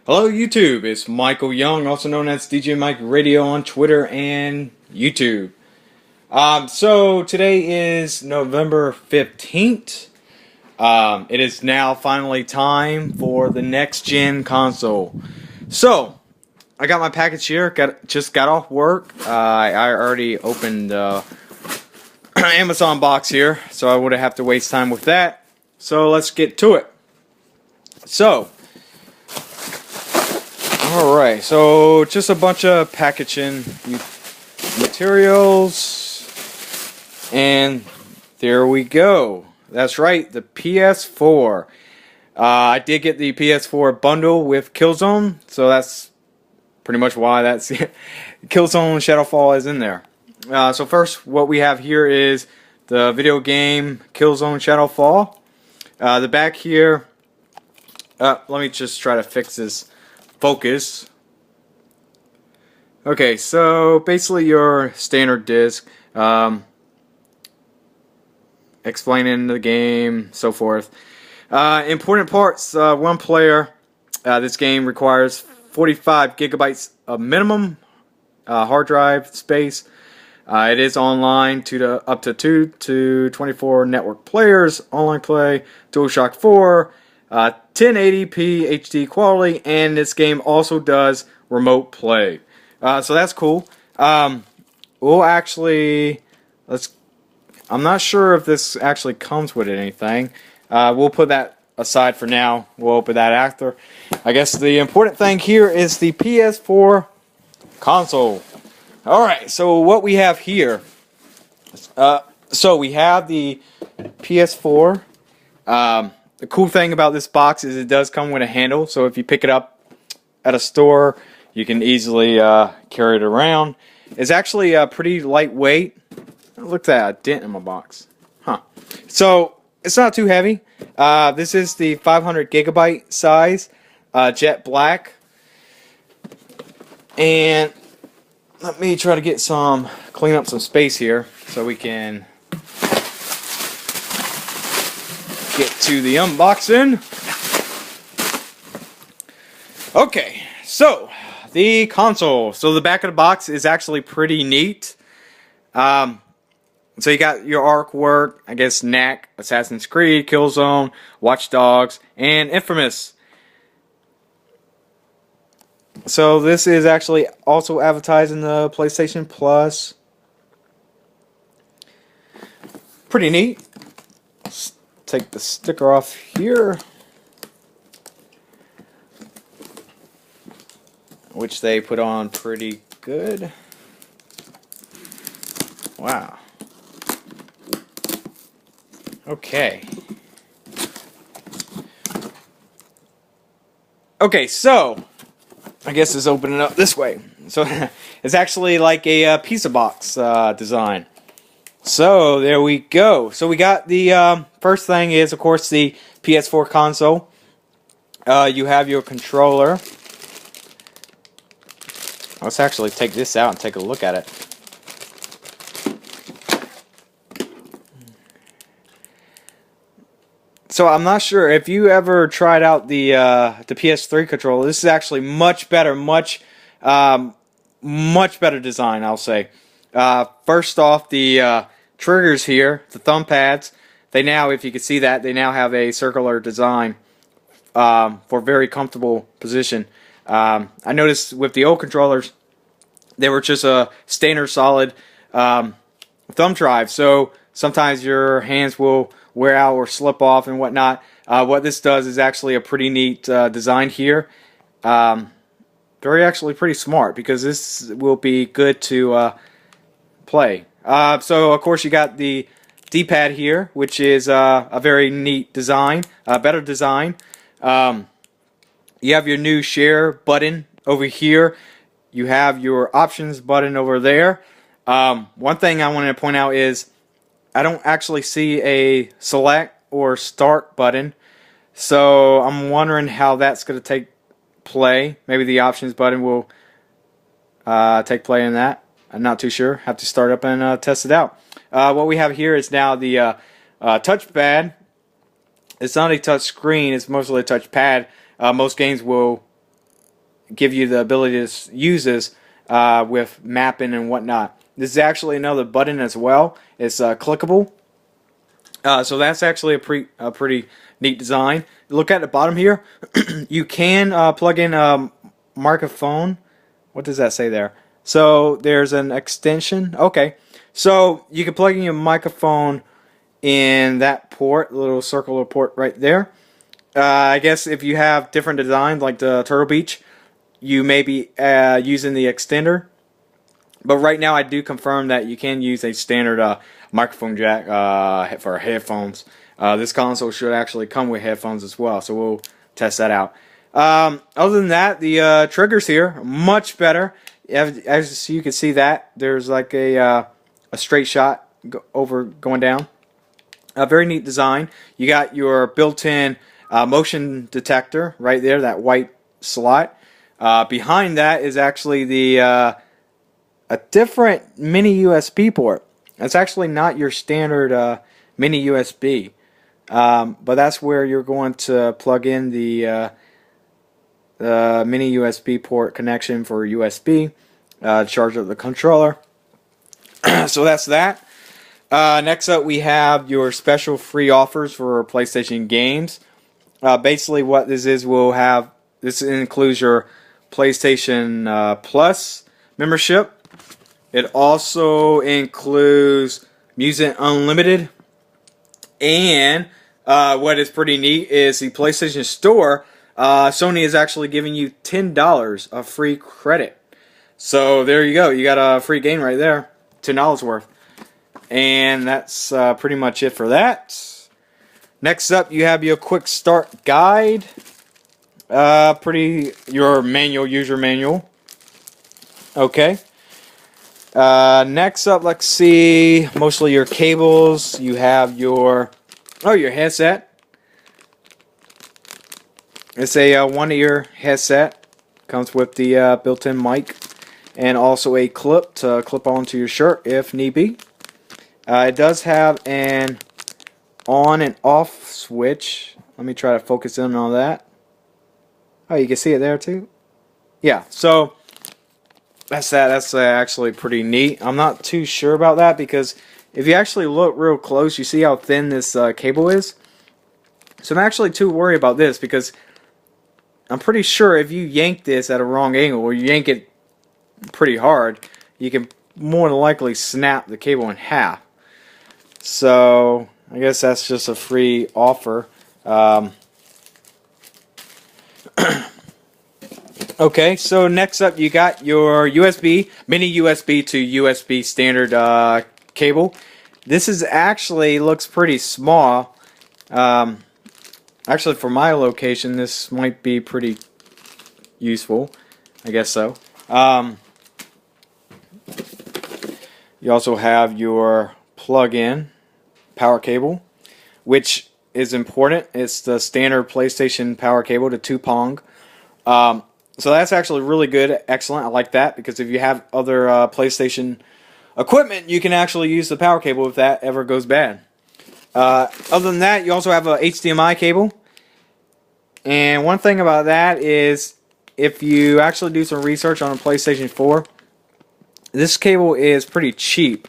Hello YouTube, it's Michael Young, also known as DJ Mike Radio on Twitter and YouTube. So today is November 15th. It is now finally time for the next gen console. So, I got my package here, just got off work. I already opened the Amazon box here, so I wouldn't have to waste time with that. So let's get to it. So, alright, so just a bunch of packaging materials, and there we go. That's right, the PS4. I did get the PS4 bundle with Killzone, so that's pretty much why that's Killzone Shadowfall is in there. So first, what we have here is the video game Killzone Shadowfall. The back here, let me just try to fix this focus. Okay, so basically your standard disc, explaining the game, so forth. Important parts, one player, this game requires 45 gigabytes of minimum hard drive space. It is online up to 2 to 24 network players, online play, DualShock 4, 1080p HD quality, and this game also does remote play. So that's cool. We'll actually, I'm not sure if this actually comes with anything. We'll put that aside for now. We'll open that after. I guess the important thing here is the PS4 console. Alright, so what we have here. So we have the PS4. The cool thing about this box is it does come with a handle. So if you pick it up at a store, you can easily carry it around. It's actually pretty lightweight. Look at that, a dent in my box. Huh. So it's not too heavy. This is the 500 gigabyte size, jet black. And let me try to clean up some space here so we can get to the unboxing. Okay, so the console. So the back of the box is actually pretty neat. So you got your artwork, I guess Knack, Assassin's Creed, Killzone, Watch Dogs, and Infamous. So this is actually also advertising the PlayStation Plus. Pretty neat. Let's take the sticker off here, which they put on pretty good. Wow. Okay. Okay, so I guess it's opening up this way. So it's actually like a pizza box design. So there we go. So we got the first thing is, of course, the PS4 console. You have your controller. Let's actually take this out and take a look at it. So I'm not sure if you ever tried out the PS3 controller. This is actually much better, much better design, I'll say. First off, the triggers here, the thumb pads, they now, if you can see that, they now have a circular design for very comfortable position. I noticed with the old controllers, they were just a standard solid thumb drive, so sometimes your hands will wear out or slip off and whatnot. What this does is actually a pretty neat design here. Very actually pretty smart, because this will be good to play. So of course you got the D-pad here, which is a very neat design, better design. You have your new share button over here. You have your options button over there. One thing I wanted to point out is I don't actually see a select or start button, so I'm wondering how that's going to take play. Maybe the options button will take play in that. I'm not too sure. Have to start up and test it out. What we have here is now the touchpad. It's not a touch screen, it's mostly a touchpad. Most games will give you the ability to use this with mapping and whatnot. This is actually another button as well. It's clickable. So that's actually a pretty neat design. Look at the bottom here. You can plug in a microphone. What does that say there? So there's an extension. Okay. So you can plug in your microphone in that port, little circular port right there. I guess if you have different designs like the Turtle Beach, you may be using the extender. But right now I do confirm that you can use a standard microphone jack for headphones. This console should actually come with headphones as well, so we'll test that out. Other than that, the triggers here are much better. As you can see that, there's like a straight shot going down. A very neat design. You got your built-in motion detector right there, that white slot. Behind that is actually the a different mini USB port. It's actually not your standard mini USB, but that's where you're going to plug in the mini USB port connection for USB, charge up the controller. So that's that. Next up, we have your special free offers for PlayStation games. Basically, what this is, this includes your PlayStation Plus membership. It also includes Music Unlimited, and what is pretty neat is the PlayStation Store. Sony is actually giving you $10 of free credit. So there you go. You got a free game right there, $10 worth. And that's pretty much it for that. Next up, you have your quick start guide. Your user manual. Okay. Next up, let's see. Mostly your cables. You have your headset. It's a one-ear headset. Comes with the built-in mic and also a clip to clip onto your shirt if need be. It does have an on and off switch. Let me try to focus in on that. Oh, you can see it there too? Yeah, so that's that. That's actually pretty neat. I'm not too sure about that because if you actually look real close, you see how thin this cable is. So I'm actually too worried about this because I'm pretty sure if you yank this at a wrong angle or you yank it pretty hard, you can more than likely snap the cable in half. So I guess that's just a free offer. Okay, so next up you got your USB, mini USB to USB standard cable. This is actually looks pretty small. Actually, for my location, this might be pretty useful. I guess so. You also have your plug-in power cable, which is important. It's the standard PlayStation power cable to 2-pong. So that's actually really good, excellent. I like that because if you have other PlayStation equipment, you can actually use the power cable if that ever goes bad. Other than that, you also have a HDMI cable. And one thing about that is if you actually do some research on a PlayStation 4, this cable is pretty cheap.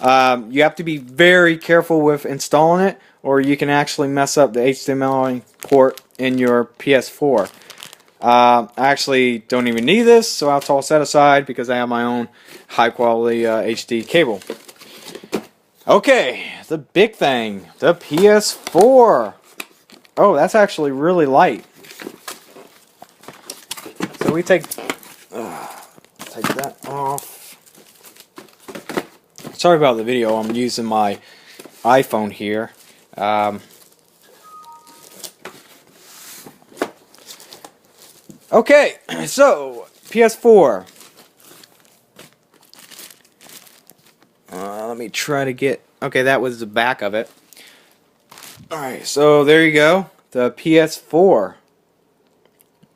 You have to be very careful with installing it, or you can actually mess up the HDMI port in your PS4. I actually don't even need this, so I'll toss that aside because I have my own high-quality HD cable. Okay, the big thing, the PS4. Oh, that's actually really light. So we take that off. Sorry about the video. I'm using my iPhone here. Okay, so PS4. Let me try to get. Okay, that was the back of it. Alright, so there you go. The PS4.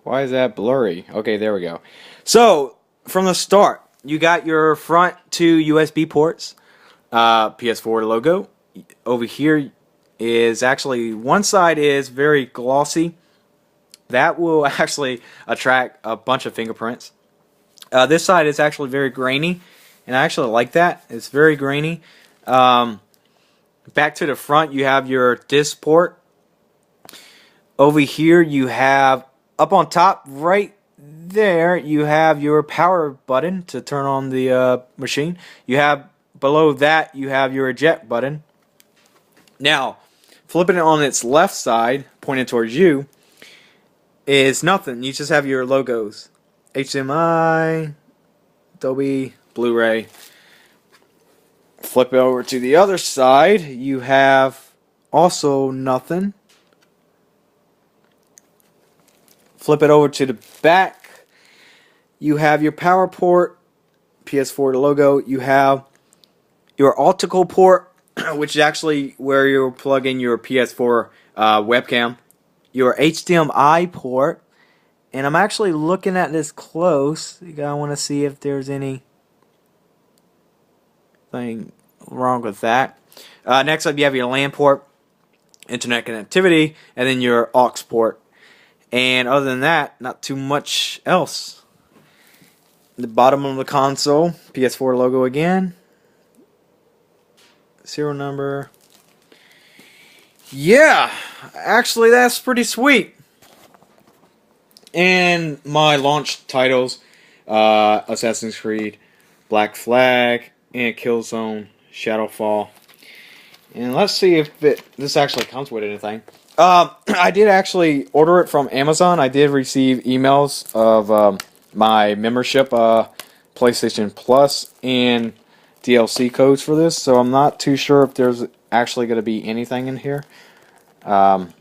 Why is that blurry? Okay, there we go. So, from the start, you got your front two USB ports. PS4 logo. Over here is actually, one side is very glossy. that will actually attract a bunch of fingerprints. This side is actually very grainy, and I actually like that. It's very grainy. Back to the front, you have your disc port. Over here, you have, up on top, right there, you have your power button to turn on the machine. You have, below that, you have your eject button. Now, flipping it on its left side, pointed towards you, is nothing. You just have your logos. HDMI, Dolby, Blu-ray. Flip it over to the other side, you have also nothing. Flip it over to the back, you have your power port, PS4 logo. You have your optical port, which is actually where you'll plug in your PS4 webcam. Your HDMI port, and I'm actually looking at this close. I want to see if there's anything wrong with that. Next up, you have your LAN port, internet connectivity, and then your aux port. And other than that, not too much else. The bottom of the console, PS4 logo again. Serial number. Yeah, actually that's pretty sweet. And my launch titles, Assassin's Creed, Black Flag, and Killzone, Shadowfall. And let's see if this actually comes with anything. I did actually order it from Amazon. I did receive emails of my membership, PlayStation Plus, and DLC codes for this. So I'm not too sure if there's actually going to be anything in here. Because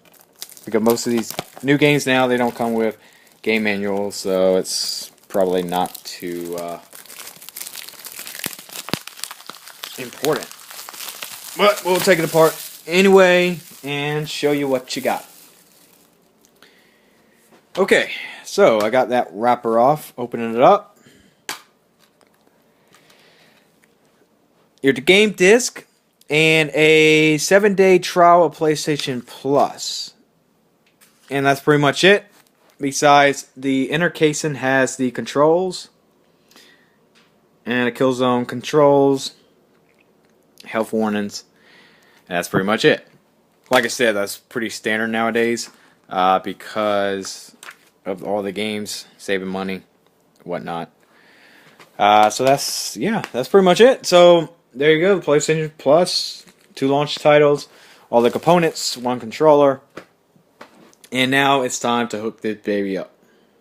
most of these new games now, they don't come with game manuals. So it's probably not too important. But we'll take it apart anyway and show you what you got. Okay, so I got that wrapper off, opening it up. Your game disc and a 7-day trial of PlayStation Plus. And that's pretty much it. Besides, the inner casing has the controls and a Killzone controls, health warnings. And that's pretty much it. Like I said, that's pretty standard nowadays because of all the games, saving money, whatnot. So that's pretty much it. So there you go, PlayStation Plus, 2 launch titles, all the components, 1 controller, and now it's time to hook this baby up.